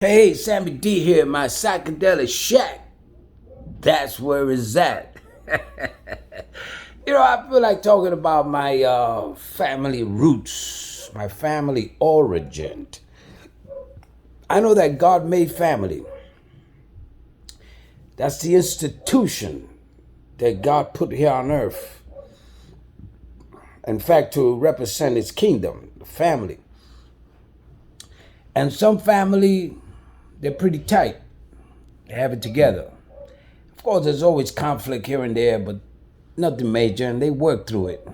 Hey, Sammy D here, my psychedelic shack. That's where it's at. I feel like talking about my family roots, my family origin. I know that God made family. That's the institution that God put here on earth. In fact, to represent his kingdom, the family. And some family, they're pretty tight. They have it together. Of course, there's always conflict here and there, but nothing major, and they work through it.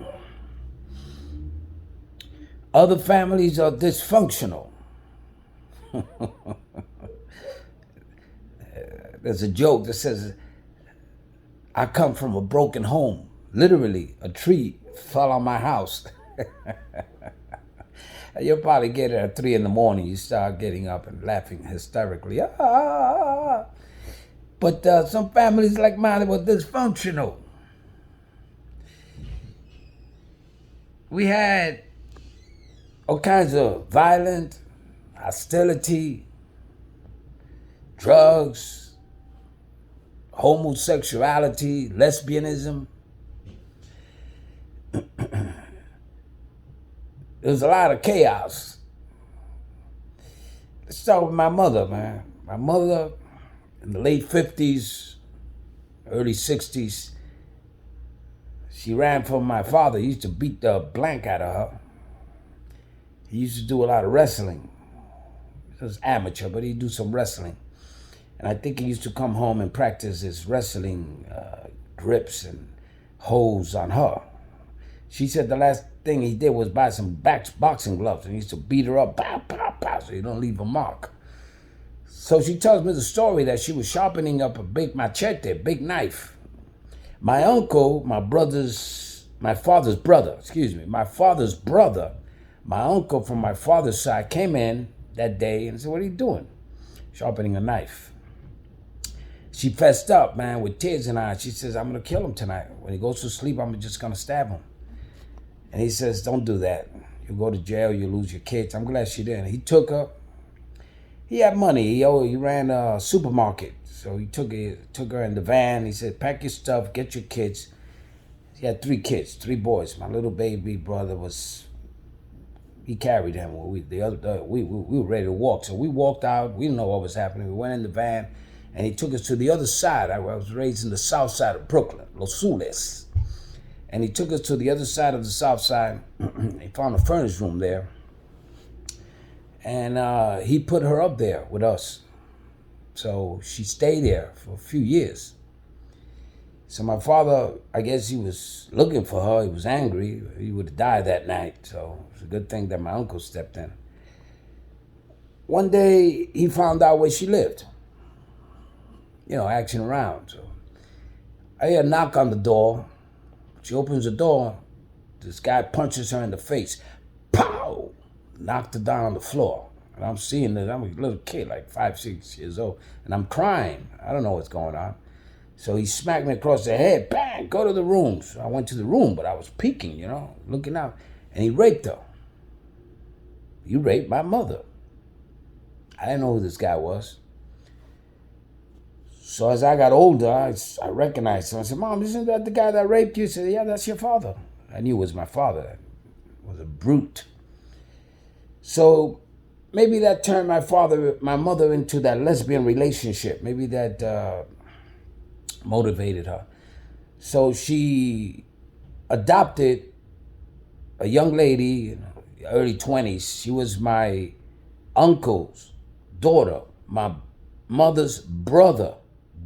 Other families are dysfunctional. There's a joke that says, I come from a broken home. Literally, a tree fell on my house. You'll probably get it at 3 in the morning. You start getting up and laughing hysterically. Ah. But some families like mine were dysfunctional. We had all kinds of violence, hostility, drugs, homosexuality, lesbianism. There was a lot of chaos. Let's start with my mother, man. My mother, in the late 50s, early 60s, she ran from my father. He used to beat the blank out of her. He used to do a lot of wrestling. He was amateur, but he'd do some wrestling. And I think he used to come home and practice his wrestling grips and holds on her. She said the last thing he did was buy some boxing gloves, and he used to beat her up, pow, pow, pow, so you don't leave a mark. So she tells me the story that she was sharpening up a big machete, big knife. My uncle, my father's brother, my uncle from my father's side came in that day and said, what are you doing? Sharpening a knife. She fessed up, man, with tears in her eyes. She says, I'm going to kill him tonight. When he goes to sleep, I'm just going to stab him. And he says, don't do that. You'll go to jail, you'll lose your kids. I'm glad she didn't. He took her. He had money. He ran a supermarket. So he took her in the van. He said, pack your stuff, get your kids. He had 3 kids, 3 boys. My little baby brother he carried him. We were ready to walk. So we walked out. We didn't know what was happening. We went in the van, and he took us to the other side. I was raised in the south side of Brooklyn, Los Zules. And he took us to the other side of the south side. He found a furnace room there. And he put her up there with us. So she stayed there for a few years. So my father, I guess he was looking for her. He was angry. He would have died that night. So it's a good thing that my uncle stepped in. One day, he found out where she lived. Action around. So I hear a knock on the door. She opens the door. This guy punches her in the face. Pow! Knocked her down on the floor. And I'm seeing this. I'm a little kid, like 5, 6 years old. And I'm crying. I don't know what's going on. So he smacked me across the head. Bang! Go to the room. So I went to the room, but I was peeking, looking out. And he raped her. You raped my mother. I didn't know who this guy was. So as I got older, I recognized him. I said, Mom, isn't that the guy that raped you? She said, yeah, that's your father. I knew it was my father. It was a brute. So maybe that turned my mother into that lesbian relationship. Maybe that motivated her. So she adopted a young lady in the early 20s. She was my uncle's daughter, my mother's brother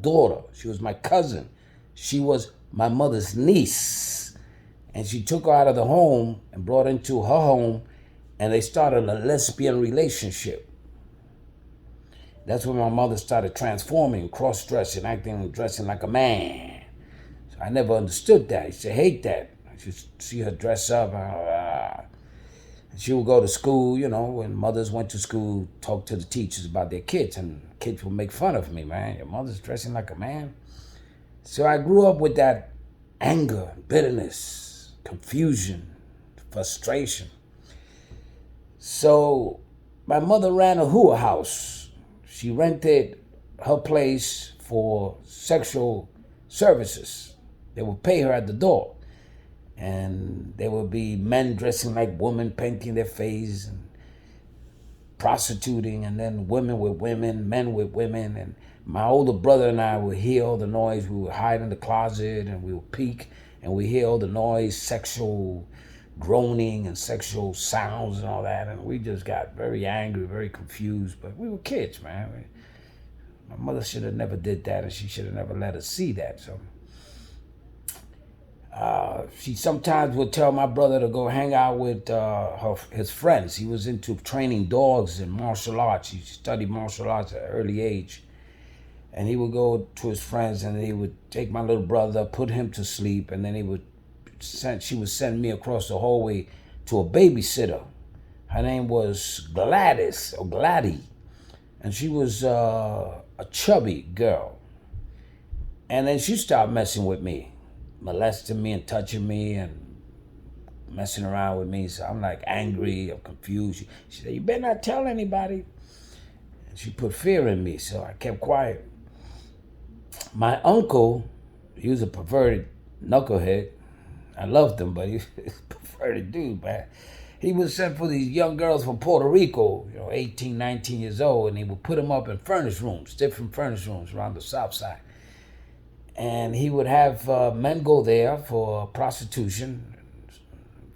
daughter. She was my cousin. She was my mother's niece. And she took her out of the home and brought her into her home, and they started a lesbian relationship. That's when my mother started transforming, cross-dressing, dressing like a man. So I never understood that. I used to hate that. I used to see her dress up. And she would go to school, when mothers went to school, talk to the teachers about their kids, and kids would make fun of me, man. Your mother's dressing like a man. So I grew up with that anger, bitterness, confusion, frustration. So my mother ran a hooah house. she rented her place for sexual services. They would pay her at the door. And there would be men dressing like women, painting their face, and prostituting, and then women with women, men with women. And my older brother and I would hear all the noise. We would hide in the closet and we would peek, and we hear all the noise, sexual groaning and sexual sounds and all that. And we just got very angry, very confused. But we were kids, man. My mother should have never did that, and she should have never let us see that. So she sometimes would tell my brother to go hang out with his friends. He was into training dogs in martial arts. He studied martial arts at an early age. And he would go to his friends, and he would take my little brother, put him to sleep, and then she would send me across the hallway to a babysitter. Her name was Gladys, or Gladdy. And she was a chubby girl. And then she started messing with me, molesting me and touching me and messing around with me. So I'm like angry, I'm confused. She said, "You better not tell anybody." And she put fear in me, so I kept quiet. My uncle, he was a perverted knucklehead. I loved him, but he was a perverted dude, man. He would send for these young girls from Puerto Rico, 18, 19 years old, and he would put them up in furnished rooms, different furnished rooms around the South Side. And he would have men go there for prostitution,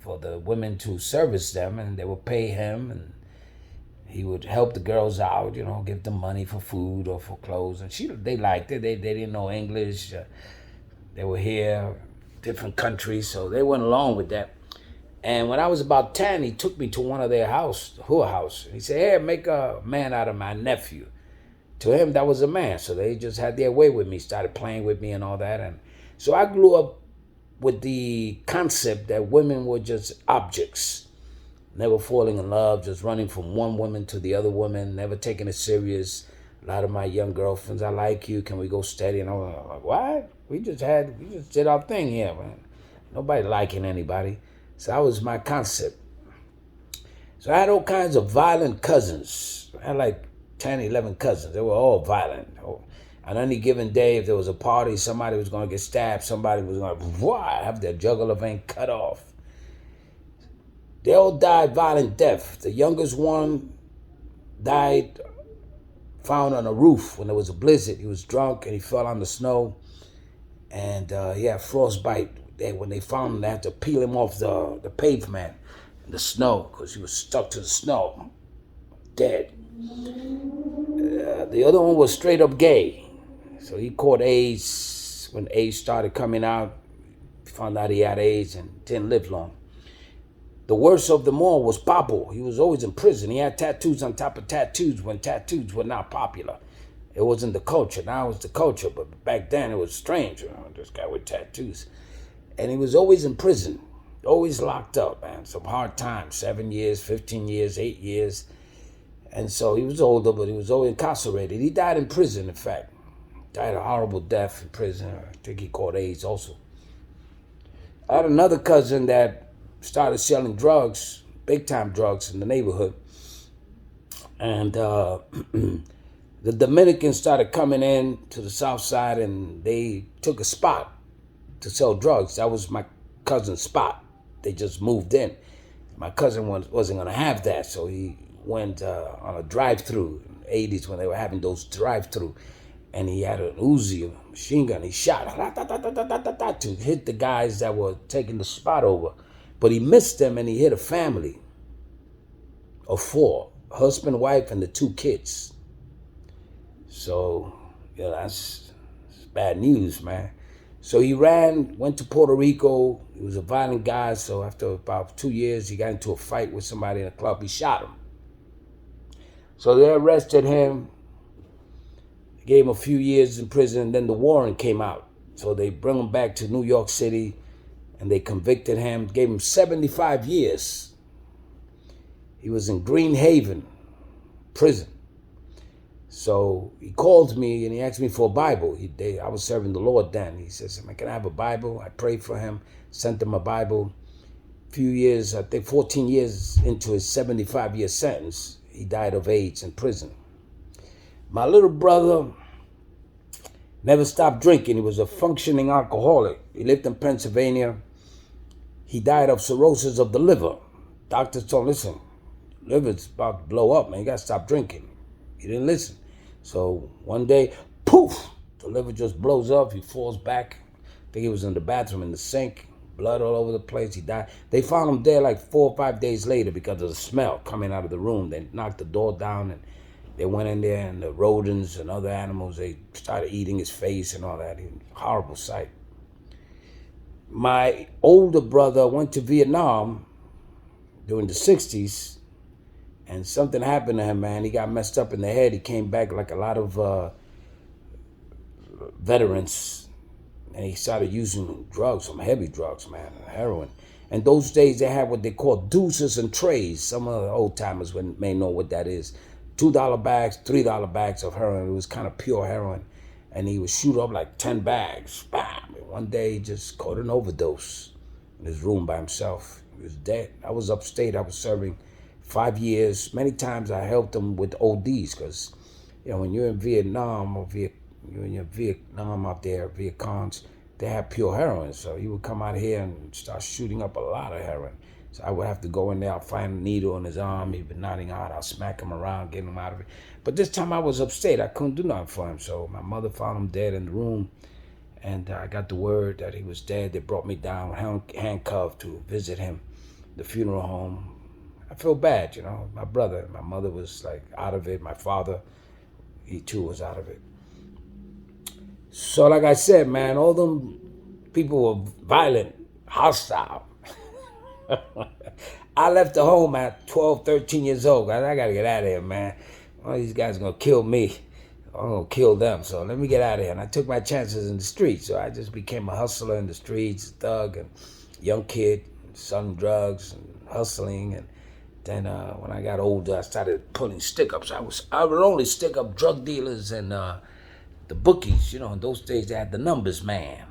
for the women to service them, and they would pay him, and he would help the girls out, give them money for food or for clothes. And they liked it. They didn't know English. They were here, different countries, so they went along with that. And when I was about 10, he took me to one of their house, the house. He said, "Hey, make a man out of my nephew." To him, that was a man. So they just had their way with me, started playing with me and all that. And so I grew up with the concept that women were just objects, never falling in love, just running from one woman to the other woman, never taking it serious. A lot of my young girlfriends, "I like you, can we go steady?" And I was like, "What? We just did our thing here, man. Nobody liking anybody." So that was my concept. So I had all kinds of violent cousins. I had like 10, 11 cousins. They were all violent. On any given day, if there was a party, somebody was going to get stabbed, somebody was going to have their jugular vein cut off. They all died violent death. The youngest one died found on a roof when there was a blizzard. He was drunk and he fell on the snow, and he had frostbite. When they found him, they had to peel him off the pavement in the snow because he was stuck to the snow, dead. The other one was straight up gay. So he caught AIDS. When AIDS started coming out, found out he had AIDS and didn't live long. The worst of them all was Papo. He was always in prison. He had tattoos on top of tattoos when tattoos were not popular. It wasn't the culture. Now it's the culture, but back then it was strange. This guy with tattoos. And he was always in prison, always locked up, man. Some hard times, 7 years, 15 years, 8 years. And so he was older, but he was always incarcerated. He died in prison, in fact. Died a horrible death in prison. I think he caught AIDS also. I had another cousin that started selling drugs, big time drugs in the neighborhood. And the Dominicans started coming in to the South Side, and they took a spot to sell drugs. That was my cousin's spot. They just moved in. My cousin wasn't going to have that, so he went on a drive-through in the 80s when they were having those drive-through, and he had an Uzi, a machine gun. He shot to hit the guys that were taking the spot over, but he missed them, and he hit a family of 4, husband, wife, and the 2 kids. So, that's bad news, man. So he ran, went to Puerto Rico. He was a violent guy, so after about 2 years, he got into a fight with somebody in a club. He shot him. So they arrested him, gave him a few years in prison, and then the warrant came out. So they bring him back to New York City, and they convicted him, gave him 75 years. He was in Green Haven prison. So he called me and he asked me for a Bible. I was serving the Lord then. He says, "Can I have a Bible?" I prayed for him, sent him a Bible. A few years, I think 14 years into his 75-year sentence, he died of AIDS in prison. My little brother never stopped drinking. He was a functioning alcoholic. He lived in Pennsylvania. He died of cirrhosis of the liver. Doctors told him, listen, liver's about to blow up, man. You got to stop drinking. He didn't listen. So one day, poof, the liver just blows up. He falls back. I think he was in the bathroom in the sink. Blood all over the place. He died. They found him dead like 4 or 5 days later because of the smell coming out of the room. They knocked the door down and they went in there, and the rodents and other animals, they started eating his face and all that. Horrible sight. My older brother went to Vietnam during the 60s, and something happened to him, man. He got messed up in the head. He came back like a lot of veterans, and he started using drugs, some heavy drugs, man, heroin. And those days they had what they call deuces and trays. Some of the old timers may know what that is. $2 bags, $3 bags of heroin. It was kind of pure heroin. And he would shoot up like 10 bags. Bam! And one day he just caught an overdose in his room by himself. He was dead. I was upstate. I was serving 5 years. Many times I helped him with ODs because, when you're in Vietnam or you're in Vietnam out there, Viet Congs, they have pure heroin. So he would come out here and start shooting up a lot of heroin. So I would have to go in there, I'll find a needle in his arm, he'd be nodding out, I'll smack him around, get him out of it. But this time I was upstate, I couldn't do nothing for him. So my mother found him dead in the room, and I got the word that he was dead. They brought me down, handcuffed to visit him, the funeral home. I feel bad, my brother, my mother was like out of it, my father, he too was out of it. So like I said, man, all them people were violent, hostile. I left the home at 12, 13 years old. I got to get out of here, man. All these guys are going to kill me. I'm going to kill them. So let me get out of here. And I took my chances in the streets. So I just became a hustler in the streets, thug and young kid, selling drugs and hustling. And then when I got older, I started pulling stick-ups. I would only stick up drug dealers and the bookies. In those days they had the numbers, man.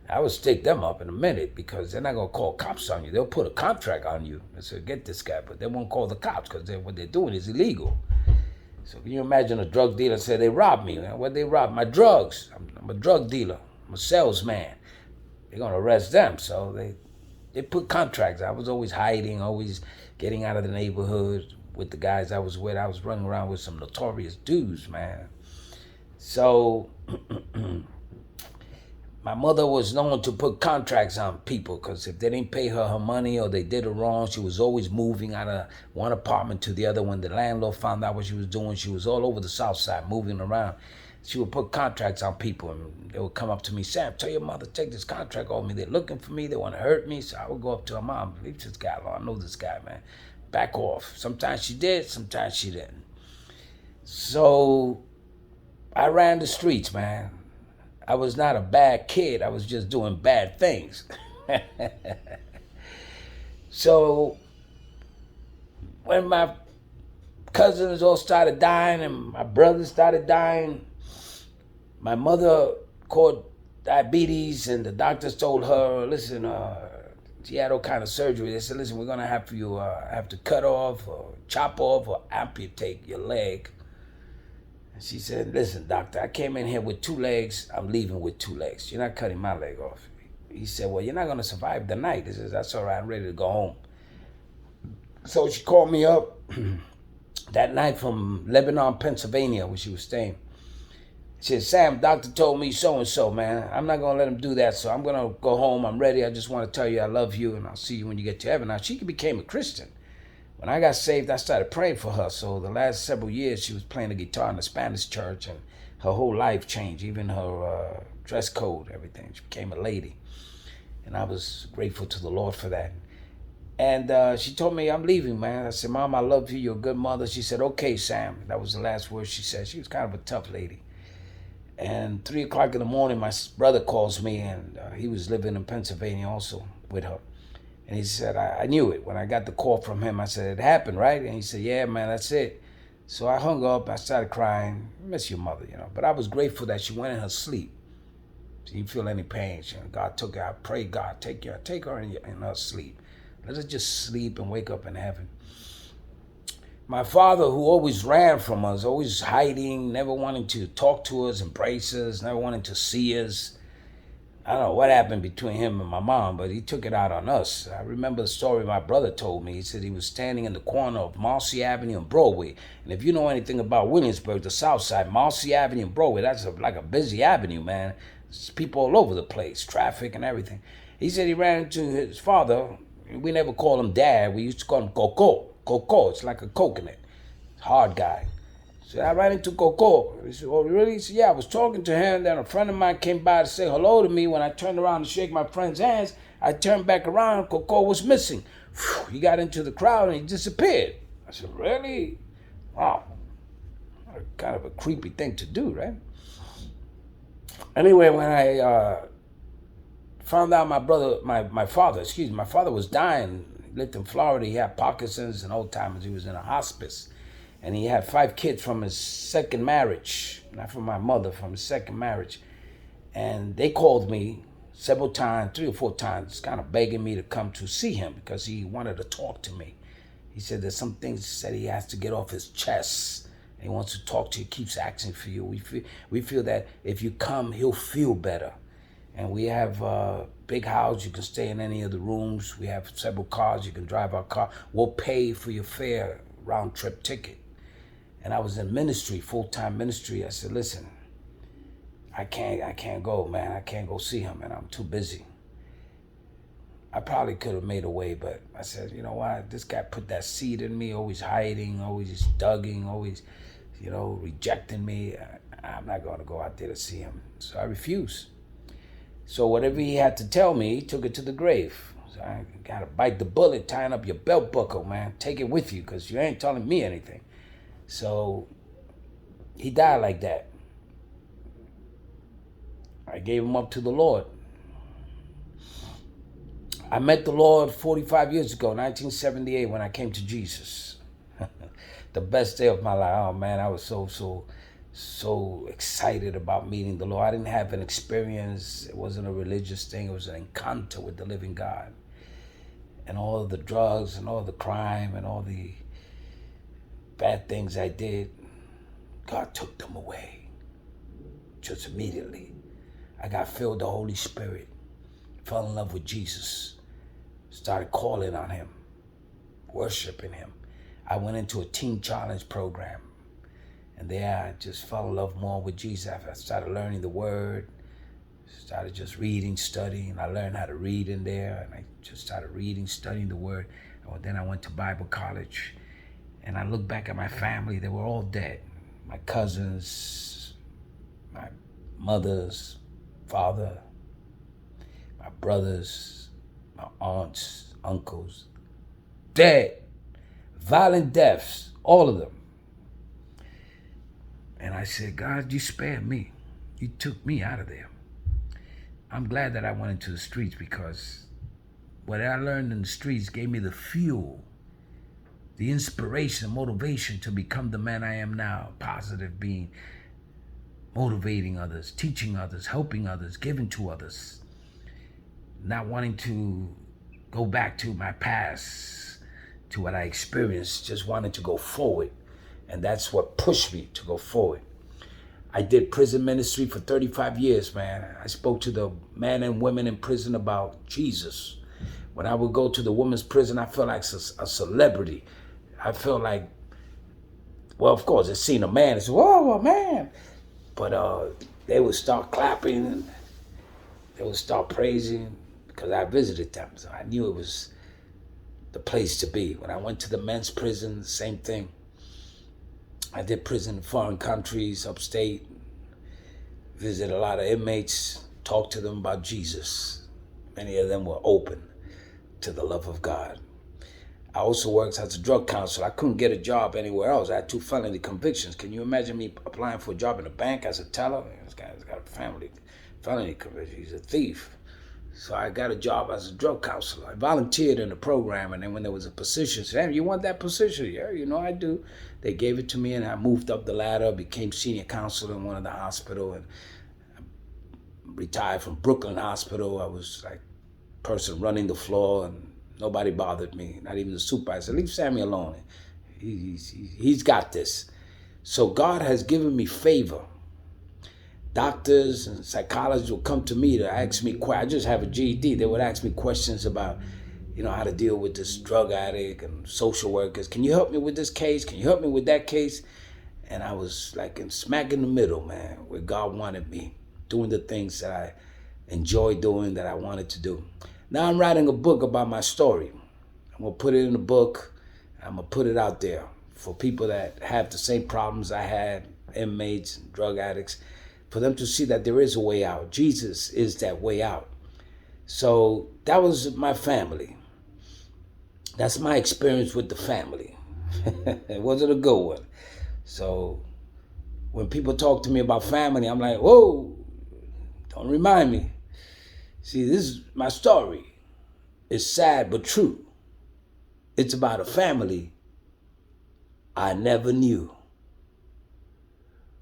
I would stick them up in a minute because they're not going to call cops on you. They'll put a contract on you and say, get this guy, but they won't call the cops because what they're doing is illegal. So can you imagine a drug dealer say, they robbed me? What they robbed? My drugs. I'm a drug dealer. I'm a salesman. They're going to arrest them. So they put contracts. I was always hiding, always getting out of the neighborhood with the guys I was with. I was running around with some notorious dudes, man. So my mother was known to put contracts on people because if they didn't pay her money or they did it wrong, she was always moving out of one apartment to the other. When the landlord found out what she was doing, she was all over the south side moving around. She would put contracts on people, and they would come up to me, Sam, tell your mother, take this contract off me. They're looking for me. They want to hurt me. So I would go up to her mom, leave this guy alone. I know this guy, man. Back off. Sometimes she did, sometimes she didn't. So I ran the streets, man. I was not a bad kid. I was just doing bad things. So when my cousins all started dying and my brothers started dying, my mother caught diabetes, and the doctors told her, listen, she had all kind of surgery. They said, listen, we're going to have to cut off or chop off or amputate your leg. She said, listen, doctor, I came in here with 2 legs. I'm leaving with 2 legs. You're not cutting my leg off. He said, well, you're not going to survive the night. He says, that's all right. I'm ready to go home. So she called me up that night from Lebanon, Pennsylvania, where she was staying. She said, Sam, doctor told me so-and-so, man. I'm not going to let him do that, so I'm going to go home. I'm ready. I just want to tell you I love you, and I'll see you when you get to heaven. Now, she became a Christian. When I got saved, I started praying for her. So the last several years, she was playing the guitar in the Spanish church, and her whole life changed, even her dress code, everything. She became a lady, and I was grateful to the Lord for that. And she told me, I'm leaving, man. I said, Mom, I love you. You're a good mother. She said, okay, Sam. That was the last word she said. She was kind of a tough lady. And 3 o'clock in the morning, my brother calls me, and he was living in Pennsylvania also with her. And he said, I knew it. When I got the call from him, I said, it happened, right? And he said, yeah, man, that's it. So I hung up. I started crying. I miss your mother, But I was grateful that she went in her sleep. She didn't feel any pain. God took her. I prayed, God, take her in her sleep. Let her just sleep and wake up in heaven. my father, who always ran from us, always hiding, never wanting to talk to us, embrace us, never wanting to see us. I don't know what happened between him and my mom, but he took it out on us. I remember the story my brother told me. He said he was standing in the corner of Marcy Avenue and Broadway. And if you know anything about Williamsburg, the south side, Marcy Avenue and Broadway, that's like a busy avenue, man. There's people all over the place, traffic and everything. He said he ran into his father. We never called him Dad. We used to call him Coco. Coco, it's like a coconut. Hard guy. So I ran into Coco. He said, oh, really? He said, yeah, I was talking to him. Then a friend of mine came by to say hello to me. When I turned around to shake my friend's hands, I turned back around. Coco was missing. He got into the crowd and he disappeared. I said, really? Wow. Kind of a creepy thing to do, right? Anyway, when I found out my father was dying. He lived in Florida. He had Parkinson's and Alzheimer's. He was in a hospice. And he had 5 kids from his second marriage, not from my mother, from his second marriage. And they called me several times, 3 or 4 times, kind of begging me to come to see him because he wanted to talk to me. He said there's some things that he has to get off his chest. He wants to talk to you, keeps asking for you. We feel that if you come, he'll feel better. And we have a big house. You can stay in any of the rooms. We have several cars. You can drive our car. We'll pay for your fare, round trip ticket. And I was in ministry, full-time ministry. I said, listen, I can't go, man. I can't go see him, man. I'm too busy. I probably could have made a way, but I said, you know what? This guy put that seed in me, always hiding, always dugging, always, rejecting me. I'm not going to go out there to see him. So I refused. So whatever he had to tell me, he took it to the grave. So I got to bite the bullet, tying up your belt buckle, man. Take it with you because you ain't telling me anything. So he died like that. I gave him up to the Lord. I met the Lord 45 years ago, 1978, when I came to Jesus. The best day of my life. Oh man, I was so excited about meeting the Lord. I didn't have an experience. It wasn't a religious thing. It was an encounter with the living God. And all of the drugs and all the crime and all the bad things I did, God took them away. Just immediately. I got filled with the Holy Spirit, fell in love with Jesus, started calling on him, worshiping him. I went into a teen challenge program, and there I just fell in love more with Jesus. I started learning the word, started just reading, studying. I learned how to read in there, and I just started reading, studying the word. And then I went to Bible college. And I look back at my family, they were all dead. My cousins, my mother's father, my brothers, my aunts, uncles, dead. Violent deaths, all of them. And I said, God, you spared me. You took me out of there. I'm glad that I went into the streets because what I learned in the streets gave me the fuel, the inspiration, motivation to become the man I am now, positive being, motivating others, teaching others, helping others, giving to others, not wanting to go back to my past, to what I experienced, just wanted to go forward. And that's what pushed me to go forward. I did prison ministry for 35 years, man. I spoke to the men and women in prison about Jesus. When I would go to the women's prison, I felt like a celebrity. I felt like, well, of course, they seen a man and said, whoa, a man. But they would start clapping. They would start praising because I visited them. So I knew it was the place to be. When I went to the men's prison, same thing. I did prison in foreign countries, upstate, visited a lot of inmates, talked to them about Jesus. Many of them were open to the love of God. I also worked as a drug counselor. I couldn't get a job anywhere else. I had 2 felony convictions. Can you imagine me applying for a job in a bank as a teller? This guy's got a felony conviction. He's a thief. So I got a job as a drug counselor. I volunteered in the program, and then when there was a position, I said, hey, you want that position? Yeah, I do. They gave it to me, and I moved up the ladder, became senior counselor in one of the hospital, and I retired from Brooklyn Hospital. I was like person running the floor, and nobody bothered me, not even the supervisor. Leave Sammy alone. He's got this. So God has given me favor. Doctors and psychologists will come to me to ask me, I just have a GED. They would ask me questions about, how to deal with this drug addict, and social workers. Can you help me with this case? Can you help me with that case? And I was like smack in the middle, man, where God wanted me, doing the things that I enjoy doing, that I wanted to do. Now I'm writing a book about my story. I'm going to put it in a book. I'm going to put it out there for people that have the same problems I had, inmates and drug addicts, for them to see that there is a way out. Jesus is that way out. So that was my family. That's my experience with the family. It wasn't a good one. So when people talk to me about family, I'm like, whoa, don't remind me. See, this is my story. It's sad but true. It's about a family I never knew.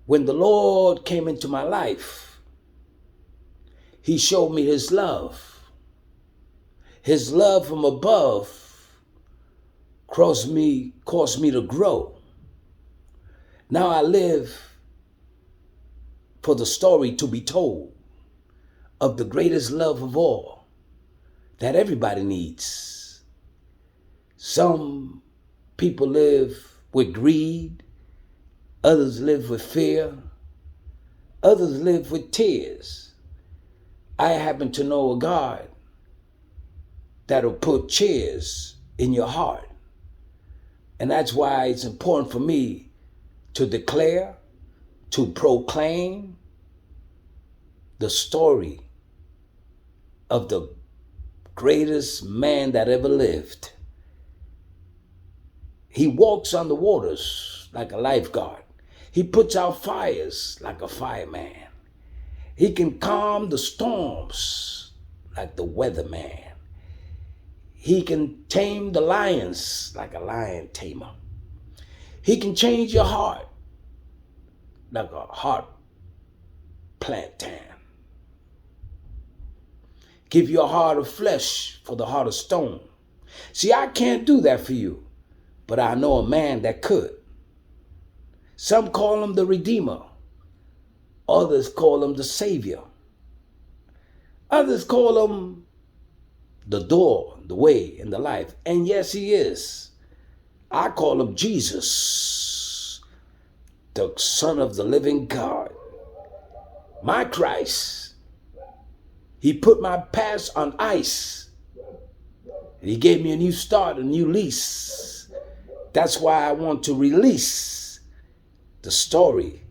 When the Lord came into my life, He showed me His love. His love from above caused me to grow. Now I live for the story to be told of the greatest love of all that everybody needs. Some people live with greed, others live with fear, others live with tears. I happen to know a God that'll put cheers in your heart. And that's why it's important for me to declare, to proclaim the story of the greatest man that ever lived. He walks on the waters like a lifeguard. He puts out fires like a fireman. He can calm the storms like the weatherman. He can tame the lions like a lion tamer. He can change your heart like a heart plantain. Give you a heart of flesh for the heart of stone. See, I can't do that for you, but I know a man that could. Some call him the Redeemer. Others call him the Savior. Others call him the door, the way, and the life. And yes, He is. I call Him Jesus, the Son of the living God. My Christ. He put my past on ice. And He gave me a new start, a new lease. That's why I want to release the story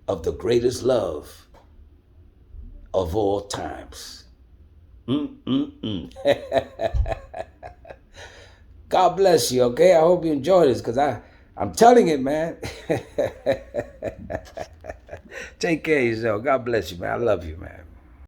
of the greatest love of all times. God bless you, okay? I hope you enjoy this, because I'm telling it, man. Take care of yourself. God bless you, man. I love you, man.